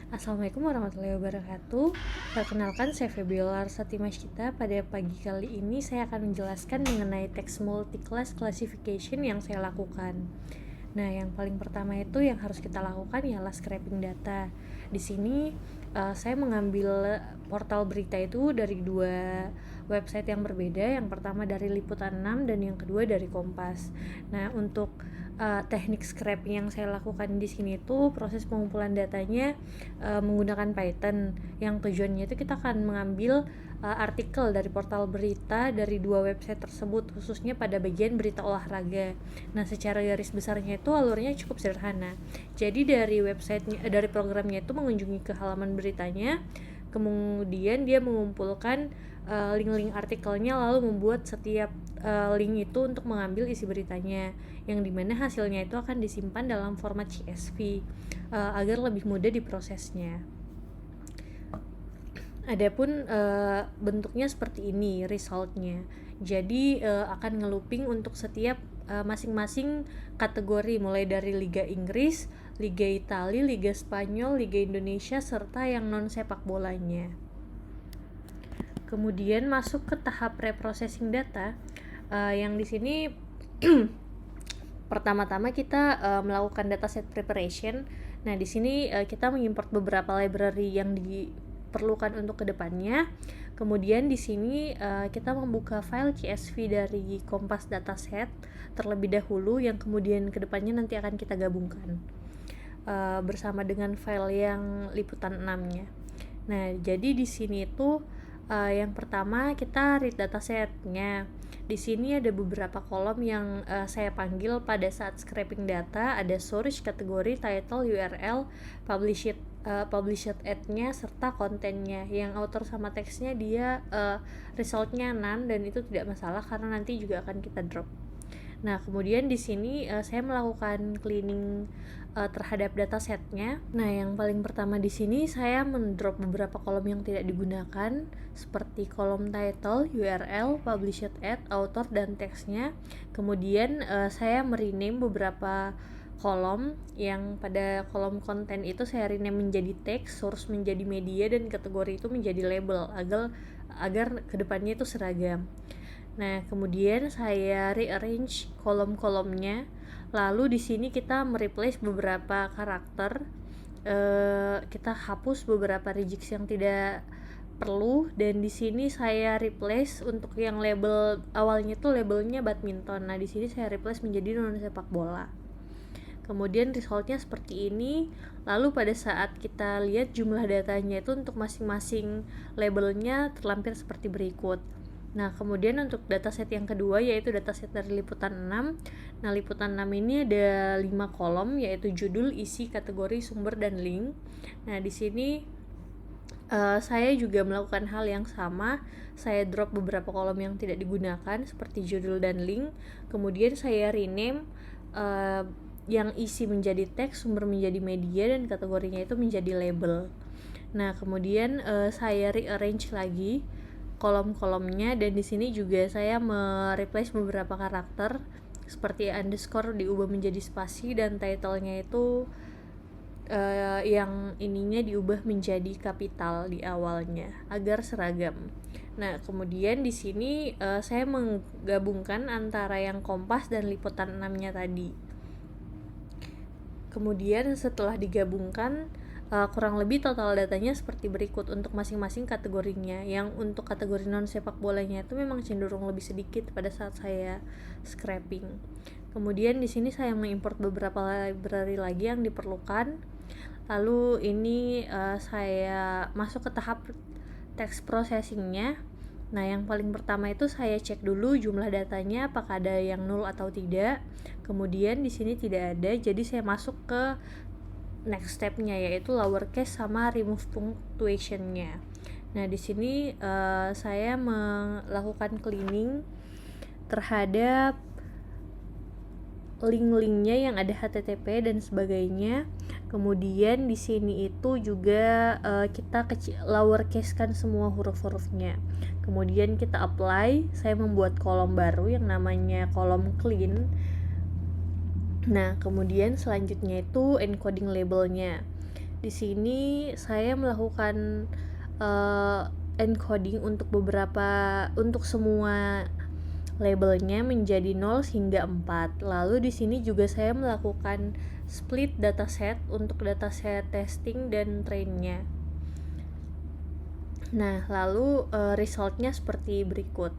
Assalamualaikum warahmatullahi wabarakatuh. Perkenalkan, saya Febiola Satimashita. Pada pagi kali ini saya akan menjelaskan mengenai text multi-class classification yang saya lakukan. Nah, yang paling pertama itu yang harus kita lakukan ialah scraping data. Di sini saya mengambil portal berita itu dari dua website yang berbeda. Yang pertama dari Liputan 6 dan yang kedua dari Kompas. Nah, untuk teknik scraping yang saya lakukan di sini itu proses pengumpulan datanya menggunakan Python. Yang tujuannya itu kita akan mengambil artikel dari portal berita dari dua website tersebut, khususnya pada bagian berita olahraga. Nah, secara garis besarnya itu alurnya cukup sederhana. Jadi dari websitenya, dari programnya itu mengunjungi ke halaman beritanya, kemudian dia mengumpulkan link-link artikelnya, lalu membuat setiap link itu untuk mengambil isi beritanya, yang dimana hasilnya itu akan disimpan dalam format CSV agar lebih mudah diprosesnya. Adapun bentuknya seperti ini resultnya. Jadi akan nge-looping untuk setiap masing-masing kategori, mulai dari Liga Inggris, Liga Italia, Liga Spanyol, Liga Indonesia, serta yang non sepak bolanya. Kemudian masuk ke tahap reprocessing data, yang di sini pertama-tama kita melakukan dataset preparation. Nah, di sini kita mengimport beberapa library yang diperlukan untuk kedepannya. Kemudian di sini kita membuka file CSV dari Kompas dataset terlebih dahulu, yang kemudian kedepannya nanti akan kita gabungkan bersama dengan file yang Liputan 6-nya. Nah, jadi di sini itu yang pertama kita read datasetnya. Di sini ada beberapa kolom yang saya panggil pada saat scraping data. Ada source, kategori, title, URL, published ad-nya, serta kontennya. Yang author sama teksnya dia resultnya none, dan itu tidak masalah karena nanti juga akan kita drop. Nah, kemudian di sini saya melakukan cleaning terhadap datasetnya. Nah, yang paling pertama di sini saya mendrop beberapa kolom yang tidak digunakan, seperti kolom title, URL, published ad, author, dan teksnya. Kemudian saya merename beberapa kolom, yang pada kolom konten itu saya rename menjadi teks, source menjadi media, dan kategori itu menjadi label agar kedepannya itu seragam. Nah, kemudian saya rearrange kolom-kolomnya. Lalu di sini kita mereplace beberapa karakter. Kita hapus beberapa regex yang tidak perlu, dan di sini saya replace untuk yang label awalnya tuh labelnya badminton. Nah, di sini saya replace menjadi non sepak bola. Kemudian resultnya seperti ini. Lalu pada saat kita lihat jumlah datanya itu untuk masing-masing labelnya terlampir seperti berikut. Nah, kemudian untuk dataset yang kedua yaitu dataset dari Liputan 6. Nah, Liputan 6 ini ada 5 kolom, yaitu judul, isi, kategori, sumber, dan link. Nah, di sini saya juga melakukan hal yang sama. Saya drop beberapa kolom yang tidak digunakan seperti judul dan link. Kemudian saya rename yang isi menjadi teks, sumber menjadi media, dan kategorinya itu menjadi label. Nah, kemudian saya rearrange lagi kolom-kolomnya, dan di sini juga saya mereplace beberapa karakter seperti underscore diubah menjadi spasi, dan title-nya itu yang ininya diubah menjadi kapital di awalnya agar seragam. Nah, kemudian di sini saya menggabungkan antara yang Kompas dan Liputan 6-nya tadi. Kemudian setelah digabungkan, kurang lebih total datanya seperti berikut untuk masing-masing kategorinya. Yang untuk kategori non sepak bolanya itu memang cenderung lebih sedikit pada saat saya scraping. Kemudian di sini saya mengimport beberapa library lagi yang diperlukan. Lalu ini saya masuk ke tahap text processingnya. Nah, yang paling pertama itu saya cek dulu jumlah datanya apakah ada yang nol atau tidak. Kemudian di sini tidak ada, jadi saya masuk ke next step-nya, yaitu lowercase sama remove punctuation-nya. Nah, di sini saya melakukan cleaning terhadap link-linknya yang ada HTTP dan sebagainya. Kemudian di sini itu juga kita lowercase-kan semua huruf-hurufnya. Kemudian kita apply. Saya membuat kolom baru yang namanya kolom clean. Nah, kemudian selanjutnya itu encoding labelnya. Di sini saya melakukan encoding untuk semua labelnya menjadi 0 hingga 4. Lalu di sini juga saya melakukan split dataset untuk dataset testing dan trainnya. Nah, lalu resultnya seperti berikut.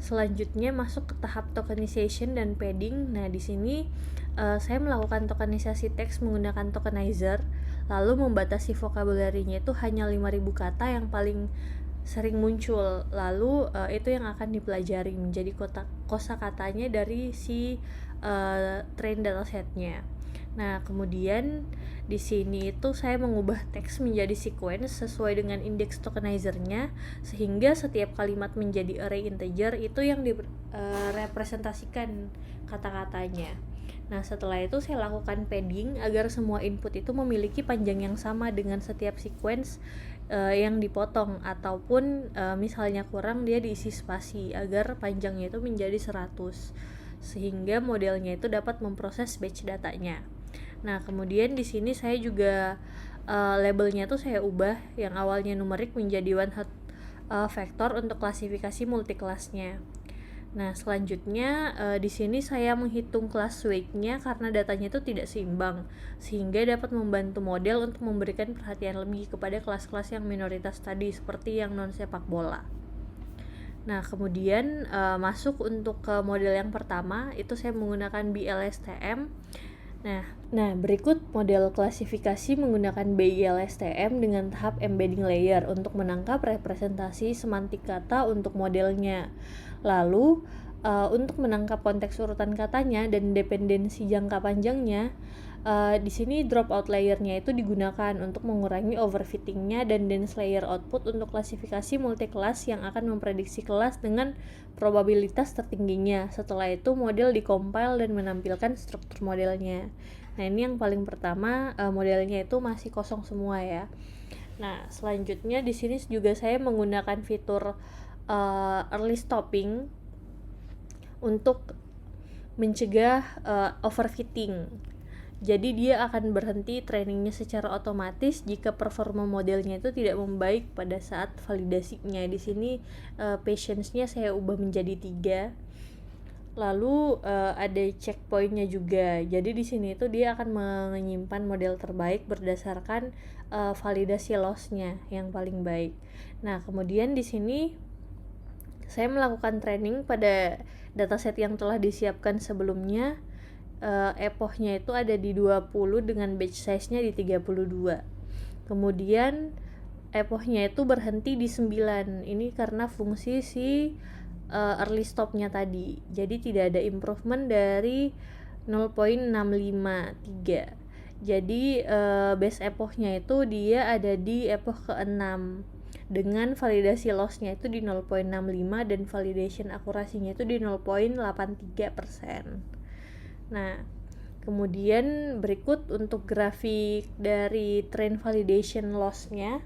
Selanjutnya masuk ke tahap tokenization dan padding. Nah, di sini saya melakukan tokenisasi teks menggunakan tokenizer, lalu membatasi vocabulary-nya itu hanya 5.000 kata yang paling sering muncul. Lalu itu yang akan dipelajari menjadi kosakatanya dari si train datasetnya. Nah, kemudian di sini itu saya mengubah teks menjadi sequence sesuai dengan indeks tokenizernya, sehingga setiap kalimat menjadi array integer itu yang direpresentasikan kata-katanya. Nah, setelah itu saya lakukan padding agar semua input itu memiliki panjang yang sama dengan setiap sequence yang dipotong, ataupun misalnya kurang dia diisi spasi agar panjangnya itu menjadi 100, sehingga modelnya itu dapat memproses batch datanya. Nah, kemudian di sini saya juga labelnya tuh saya ubah yang awalnya numerik menjadi one hot vector untuk klasifikasi multiclassnya. Nah, selanjutnya di sini saya menghitung class weight-nya karena datanya itu tidak seimbang, sehingga dapat membantu model untuk memberikan perhatian lebih kepada kelas-kelas yang minoritas tadi, seperti yang non sepak bola. Nah, kemudian masuk untuk ke model yang pertama, itu saya menggunakan BLSTM. Nah, berikut model klasifikasi menggunakan BLSTM dengan tahap embedding layer untuk menangkap representasi semantik kata untuk modelnya. Lalu, untuk menangkap konteks urutan katanya dan dependensi jangka panjangnya, di sini dropout layernya itu digunakan untuk mengurangi overfittingnya, dan dense layer output untuk klasifikasi multiclass yang akan memprediksi kelas dengan probabilitas tertingginya. Setelah itu model dikompil dan menampilkan struktur modelnya. Nah, ini yang paling pertama, modelnya itu masih kosong semua ya. Nah, selanjutnya di sini juga saya menggunakan fitur early stopping untuk mencegah overfitting. Jadi dia akan berhenti trainingnya secara otomatis jika performa modelnya itu tidak membaik pada saat validasinya. Di sini patience-nya saya ubah menjadi 3. Lalu ada checkpoint-nya juga. Jadi di sini itu dia akan menyimpan model terbaik berdasarkan validasi loss-nya yang paling baik. Nah, kemudian di sini saya melakukan training pada dataset yang telah disiapkan sebelumnya. Epochnya itu ada di 20 dengan batch size-nya di 32. Kemudian epochnya itu berhenti di 9. Ini karena fungsi si early stop-nya tadi. Jadi tidak ada improvement dari 0.653. Jadi base epochnya itu dia ada di epoch ke-6 dengan validasi loss-nya itu di 0.65 dan validation akurasinya itu di 0.83%. Nah, kemudian berikut untuk grafik dari train validation loss-nya.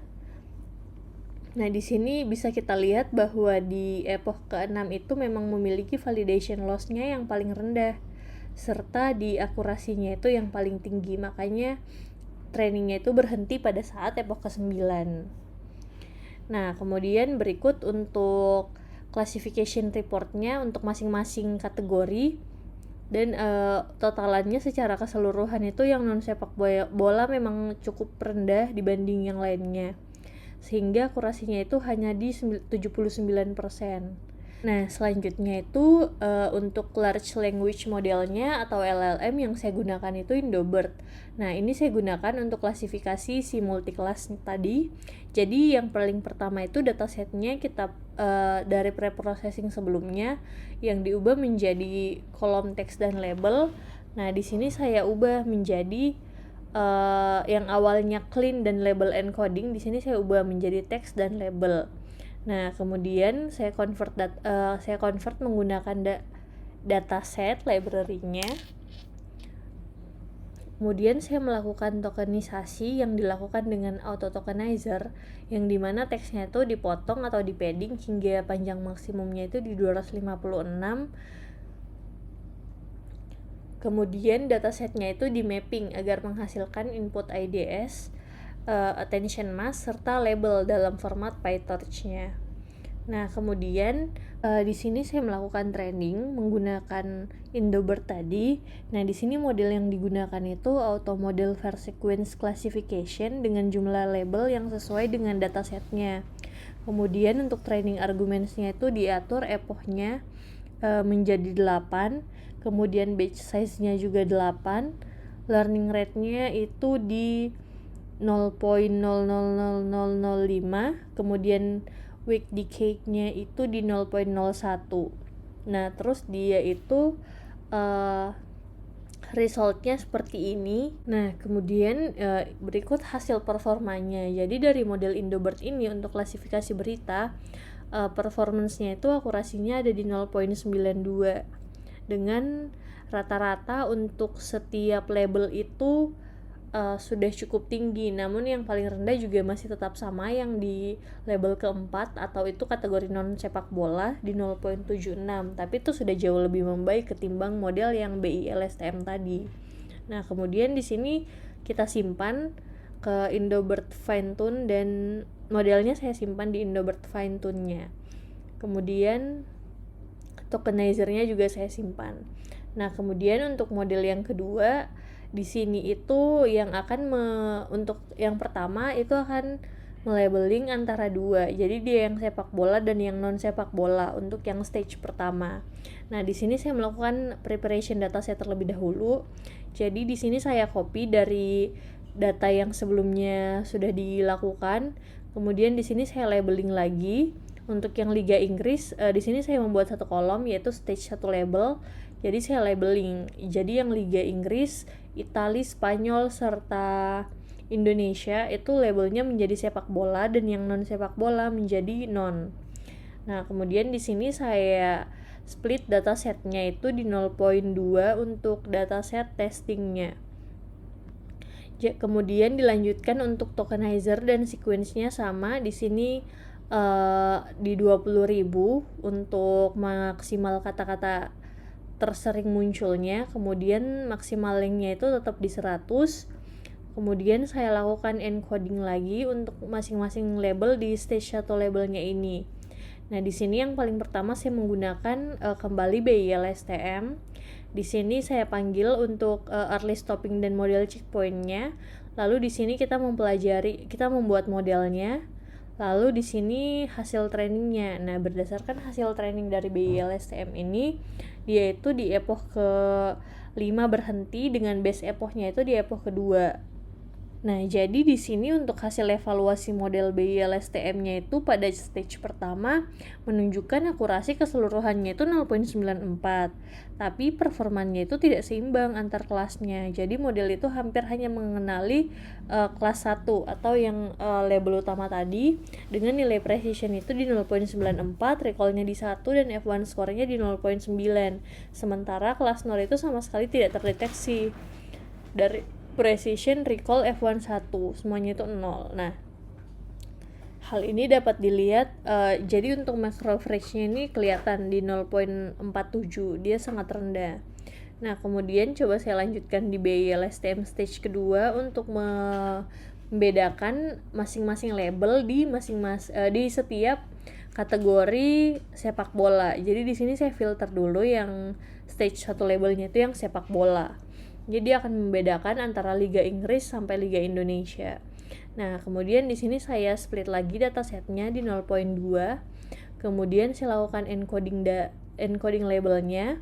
Nah, di sini bisa kita lihat bahwa di epoch ke-6 itu memang memiliki validation loss-nya yang paling rendah, serta di akurasinya itu yang paling tinggi. Makanya trainingnya itu berhenti pada saat epoch ke-9. Nah, kemudian berikut untuk classification report-nya untuk masing-masing kategori. Dan totalannya secara keseluruhan itu yang non sepak bola memang cukup rendah dibanding yang lainnya, sehingga akurasinya itu hanya di 79%. Nah, selanjutnya itu untuk large language modelnya atau LLM yang saya gunakan itu Indobird. Nah, ini saya gunakan untuk klasifikasi si multiclass tadi. Jadi yang paling pertama itu datasetnya kita dari preprocessing sebelumnya yang diubah menjadi kolom teks dan label. Nah, di sini saya ubah menjadi yang awalnya clean dan label encoding, di sini saya ubah menjadi teks dan label. Nah, kemudian saya convert menggunakan dataset library-nya. Kemudian saya melakukan tokenisasi yang dilakukan dengan auto tokenizer, yang dimana teksnya itu dipotong atau di padding hingga panjang maksimumnya itu di 256. Kemudian datasetnya itu di mapping agar menghasilkan input IDS, attention mask, serta label dalam format PyTorch-nya. Nah, kemudian di sini saya melakukan training menggunakan Indobird tadi. Nah, di sini model yang digunakan itu auto model var sequence classification dengan jumlah label yang sesuai dengan datasetnya. Kemudian untuk training arguments-nya itu diatur epochnya menjadi 8, kemudian batch size-nya juga 8, learning rate-nya itu di 0.000005, kemudian week decay-nya itu di 0.01. Nah, terus dia itu resultnya seperti ini. Nah, kemudian berikut hasil performanya. Jadi dari model Indobird ini untuk klasifikasi berita, performance-nya itu akurasinya ada di 0.92 dengan rata-rata untuk setiap label itu sudah cukup tinggi, namun yang paling rendah juga masih tetap sama yang di label keempat atau itu kategori non sepak bola di 0.76, tapi itu sudah jauh lebih membaik ketimbang model yang BI-LSTM tadi. Nah, kemudian di sini kita simpan ke Indobird Fine-Tune dan modelnya saya simpan di Indobird Fine-Tune-nya. Kemudian tokenizer-nya juga saya simpan. Nah, kemudian untuk model yang kedua di sini itu yang akan untuk yang pertama itu akan melabeling antara dua. Jadi dia yang sepak bola dan yang non sepak bola untuk yang stage pertama. Nah, di sini saya melakukan preparation dataset terlebih dahulu. Jadi di sini saya copy dari data yang sebelumnya sudah dilakukan. Kemudian di sini saya labeling lagi. Untuk yang Liga Inggris, di sini saya membuat satu kolom yaitu stage 1 label. Jadi saya labeling. Jadi yang Liga Inggris, Italia, Spanyol serta Indonesia itu labelnya menjadi sepak bola dan yang non sepak bola menjadi non. Nah, kemudian di sini saya split datasetnya itu di 0.2 untuk dataset testingnya. Kemudian dilanjutkan untuk tokenizer dan sequence-nya sama. Di sini di 20.000 untuk maksimal kata-kata tersering munculnya, kemudian maksimal length-nya itu tetap di 100. Kemudian saya lakukan encoding lagi untuk masing-masing label di stage 1 labelnya ini. Nah, di sini yang paling pertama saya menggunakan kembali BI-LSTM. Di sini saya panggil untuk early stopping dan model checkpoint-nya. Lalu di sini kita membuat modelnya. Lalu di sini hasil trainingnya. Nah, berdasarkan hasil training dari BI-LSTM ini, dia itu di epoch ke-5 berhenti dengan base epochnya itu di epoch kedua. Nah, jadi di sini untuk hasil evaluasi model BI-LSTM-nya itu pada stage pertama menunjukkan akurasi keseluruhannya itu 0.94. Tapi performanya itu tidak seimbang antar kelasnya. Jadi model itu hampir hanya mengenali kelas 1 atau yang label utama tadi dengan nilai precision itu di 0.94, recall-nya di 1 dan F1 score-nya di 0.9. Sementara kelas 0 itu sama sekali tidak terdeteksi. Dari precision, recall, F1 1 semuanya itu 0. Nah, hal ini dapat dilihat jadi untuk macro average-nya ini kelihatan di 0.47, dia sangat rendah. Nah, kemudian coba saya lanjutkan di BI-LSTM stage kedua untuk membedakan masing-masing label di di setiap kategori sepak bola. Jadi di sini saya filter dulu yang stage 1 labelnya itu yang sepak bola. Jadi akan membedakan antara Liga Inggris sampai Liga Indonesia. Nah, kemudian di sini saya split lagi datasetnya di 0.2. Kemudian saya lakukan encoding labelnya.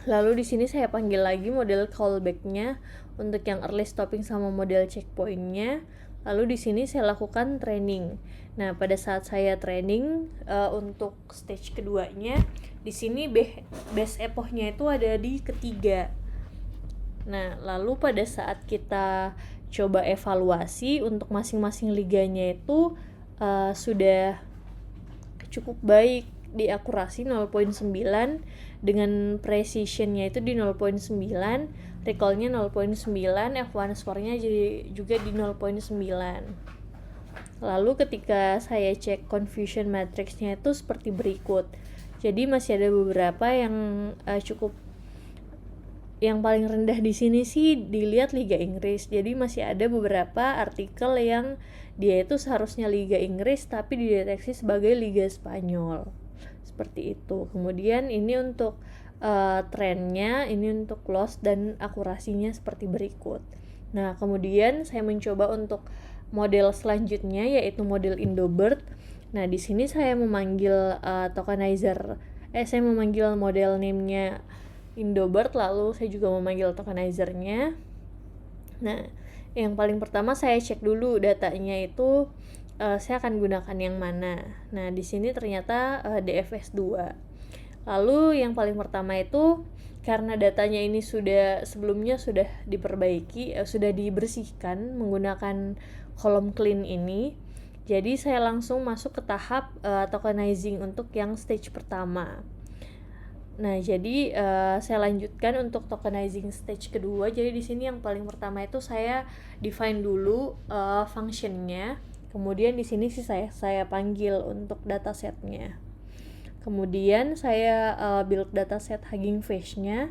Lalu di sini saya panggil lagi model callback-nya untuk yang early stopping sama model checkpoint-nya. Lalu di sini saya lakukan training. Nah, pada saat saya training untuk stage keduanya, di sini base epoch-nya itu ada di ketiga. Nah, lalu pada saat kita coba evaluasi untuk masing-masing liganya itu sudah cukup baik di akurasi 0.9 dengan precision-nya itu di 0.9, recall-nya 0.9, F1 score-nya juga di 0.9. Lalu ketika saya cek confusion matrix-nya itu seperti berikut. Jadi masih ada beberapa yang cukup yang paling rendah di sini sih dilihat Liga Inggris. Jadi masih ada beberapa artikel yang dia itu seharusnya Liga Inggris tapi dideteksi sebagai Liga Spanyol. Seperti itu. Kemudian ini untuk trennya, ini untuk loss dan akurasinya seperti berikut. Nah, kemudian saya mencoba untuk model selanjutnya yaitu model Indobird. Nah, di sini saya memanggil tokenizer, saya memanggil model name-nya Indobird, lalu saya juga memanggil tokenizernya. Nah, yang paling pertama saya cek dulu datanya itu saya akan gunakan yang mana. Nah, di sini ternyata DFS2. Lalu yang paling pertama itu karena datanya ini sebelumnya sudah diperbaiki, sudah dibersihkan menggunakan kolom clean ini. Jadi saya langsung masuk ke tahap tokenizing untuk yang stage pertama. Nah, jadi saya lanjutkan untuk tokenizing stage kedua. Jadi di sini yang paling pertama itu saya define dulu functionnya. Kemudian di sini sih saya panggil untuk datasetnya. Kemudian saya build dataset Hugging Face-nya.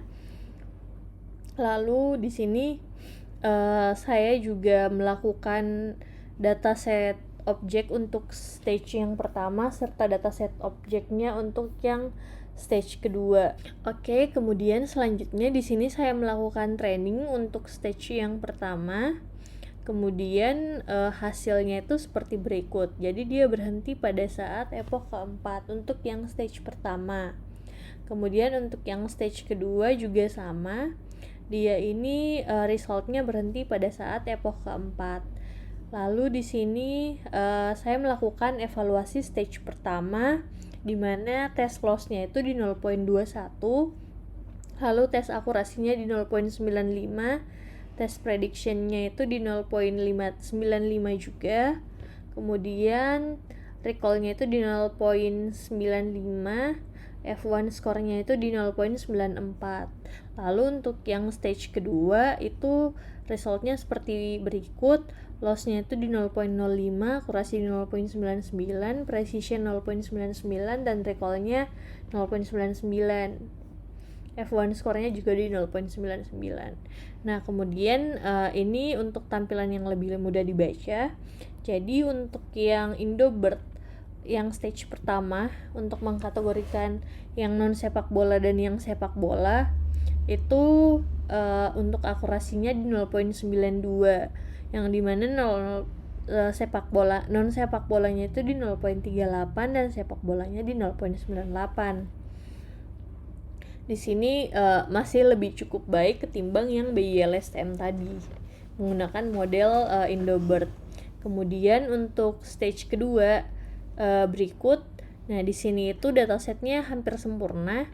Lalu di sini saya juga melakukan dataset objek untuk stage yang pertama serta dataset objeknya untuk yang stage kedua. Oke, kemudian selanjutnya di sini saya melakukan training untuk stage yang pertama. Kemudian hasilnya itu seperti berikut. Jadi dia berhenti pada saat epoch keempat untuk yang stage pertama. Kemudian untuk yang stage kedua juga sama. Dia ini resultnya berhenti pada saat epoch keempat. Lalu di sini saya melakukan evaluasi stage pertama, di mana tes loss-nya itu di 0.21, lalu tes akurasinya di 0.95, tes prediction-nya itu di 0.595 juga, kemudian recall-nya itu di 0.95, F1 score-nya itu di 0.94. Lalu untuk yang stage kedua itu resultnya seperti berikut. Loss-nya itu di 0.05, akurasi di 0.99, precision 0.99, dan recall-nya 0.99. F1 skornya juga di 0.99. Nah, kemudian ini untuk tampilan yang lebih mudah dibaca. Jadi untuk yang Indobird yang stage pertama, untuk mengkategorikan yang non sepak bola dan yang sepak bola itu untuk akurasinya di 0.92, yang dimana sepak bola non sepak bolanya itu di 0.38 dan sepak bolanya di 0.98. Di sini masih lebih cukup baik ketimbang yang BYLSTM tadi menggunakan model Indobird. Kemudian untuk stage kedua berikut, nah di sini itu datasetnya hampir sempurna,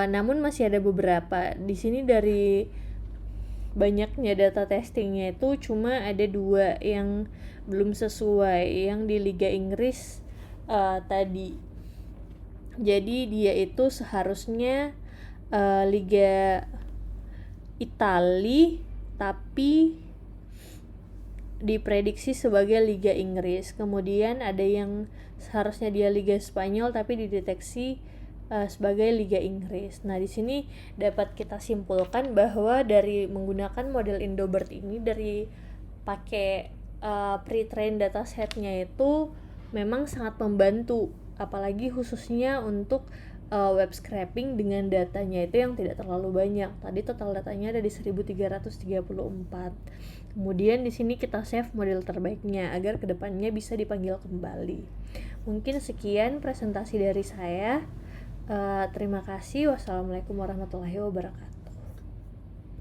namun masih ada beberapa. Di sini dari banyaknya data testingnya itu cuma ada 2 yang belum sesuai, yang di Liga Inggris tadi. Jadi dia itu seharusnya Liga Italia tapi diprediksi sebagai Liga Inggris. Kemudian ada yang seharusnya dia Liga Spanyol tapi dideteksi sebagai Liga Inggris. Nah, di sini dapat kita simpulkan bahwa dari menggunakan model Indobird ini, dari pakai pre-train datasetnya itu memang sangat membantu, apalagi khususnya untuk web scraping dengan datanya itu yang tidak terlalu banyak. Tadi total datanya ada di 1334. Kemudian di sini kita save model terbaiknya agar kedepannya bisa dipanggil kembali. Mungkin sekian presentasi dari saya. Terima kasih. Wassalamualaikum warahmatullahi wabarakatuh.